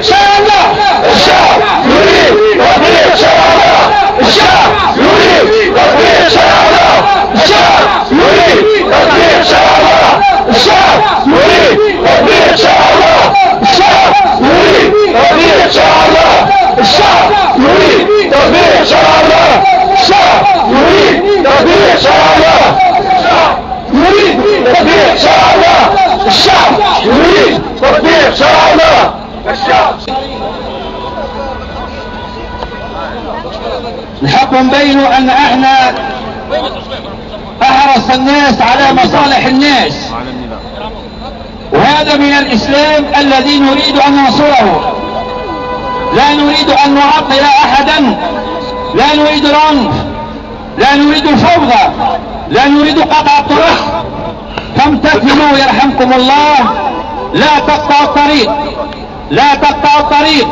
شرع الله. الشعب يريد تطبيق شرع الله. الشعب يريد تطبيق شرع الله. الشعب يريد تطبيق شرع الله. الشعب يريد تطبيق شرع الله. الشعب يريد تطبيق شرع الله. الشعب يريد تطبيق شرع الله. الشعب يريد تطبيق شرع الله. الشعب يريد تطبيق شرع الله. الشعب يريد تطبيق شرع الله. الشعب نحب نبينوا ان احنا احرص الناس على مصالح الناس، وهذا من الاسلام الذي نريد ان ننصره. لا نريد ان نعطل احدا، لا نريد العنف، لا نريد الفوضى، لا نريد قطع الطرق. فامتثلوا يرحمكم الله، لا تقطعوا الطريق، لا تقطعوا الطريق.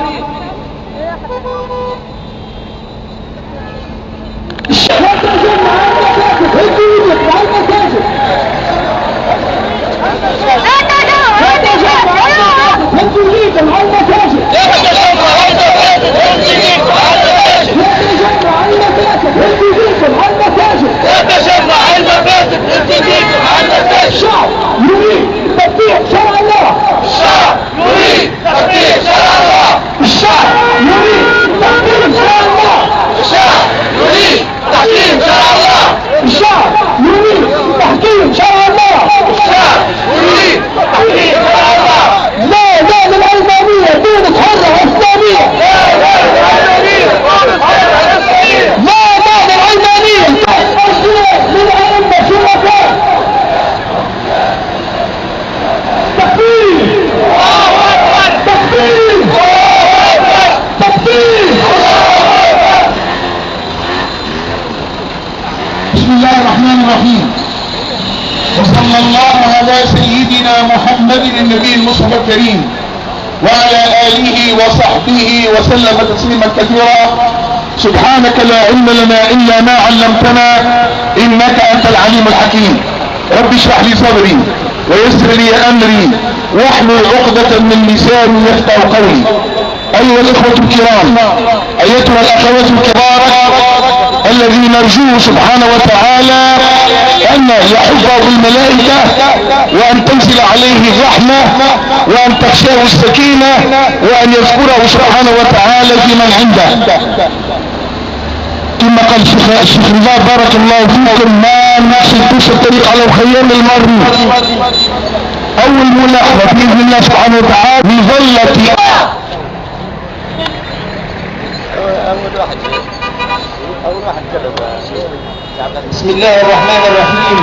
الشعب يريد تطبيق شرع الله. الشعب يريد تطبيق شرع الله. الشعب يريد تطبيق شرع الله. الشعب يريد تحكيم شرع الله. الشعب يريد تحكيم شرع الله. الشعب يريد تحكيم شرع الله. لا لا للعلمانية تونس حرة وإسلامية. لا لا للعلمانية تونس حرة وإسلامية. لا لا للعلمانية. للأئمة شركاء. تكبير. الله أكبر. تكبير. الله أكبر. تكبير. الله أكبر. بسم الله الرحمن الرحيم، وصلى الله على سيدنا محمد النبي المصطفى الكريم وعلى آله وصحبه وسلم تسليما كثيرا. سبحانك لا علم لنا إلا ما علمتنا إنك أنت العليم الحكيم. رب اشرح لي صدري ويسر لي أمري واحلل عقدة من لساني يفقهوا قولي. أيها الإخوة الكرام، أيتها الأخوات الكبار، الذي نرجوه سبحانه وتعالى أن يحفه بالملائكة، وأن تنزل عليه الرحمة، وأن تغشاه السكينة، وأن يذكره سبحانه وتعالى في من عنده. كما قال الشيخ رضا بارك الله فيكم، ما نحسن توصل الطريق على الخيام المرمي. أول ملاحظة بإذن الله سبحانه وتعالى بظلة بسم الله الرحمن الرحيم،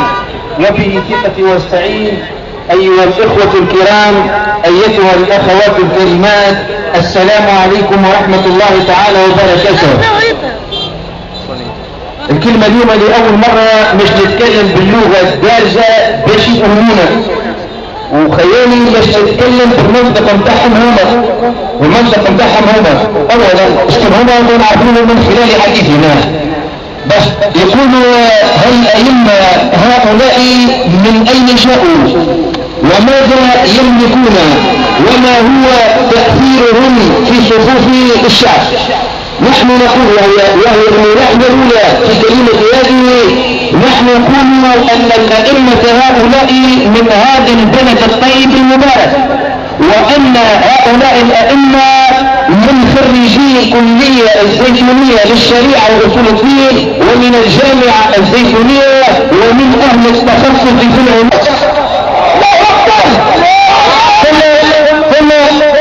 وبه ثقتي واستعين. أيها الإخوة الكرام، أيتها الأخوات الكريمات، السلام عليكم ورحمة الله تعالى وبركاته. الكلمة اليوم لأول مرة مش نتكلم باللغة الدارجة باش يفهمونا، وخيالي باش نتكلم بالمنطقة متاعهم هما، والمنطقة متاعهم هما أولا اسكن هما يكونوا عارفين من خلال حديثنا. بس يقولوا هل الأئمة هؤلاء من أين جاءوا وماذا يملكون وما هو تأثيرهم في صفوف الشعب؟ نحن نقول وهي الملاحظة الأولى في كلمة هذه، نحن نقول أن الأئمة هؤلاء من هذا البلد الطيب المبارك، وأن هؤلاء الأئمة من خريجي الكلية الزيتونية للشريعة وأصول الدين ومن الجامعة الزيتونية ومن أهل التخصص في العلوم. ثم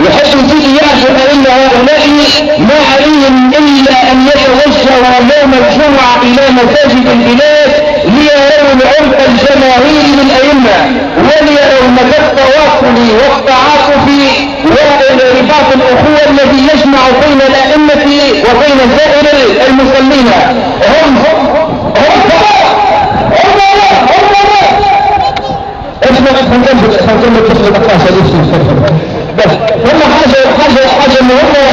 يحب فيه يعرف أن هؤلاء ما عليهم إلا أن يتوجهوا يوم الجمعة إلى مساجد البلاد ليروا العرف الجماهيري للأئمة، وليروا مدى التواصل والتعاطف ورباط الأخوة الذي يجمع بين الأئمة وبين سائر المصلين. هم حاجة مهمة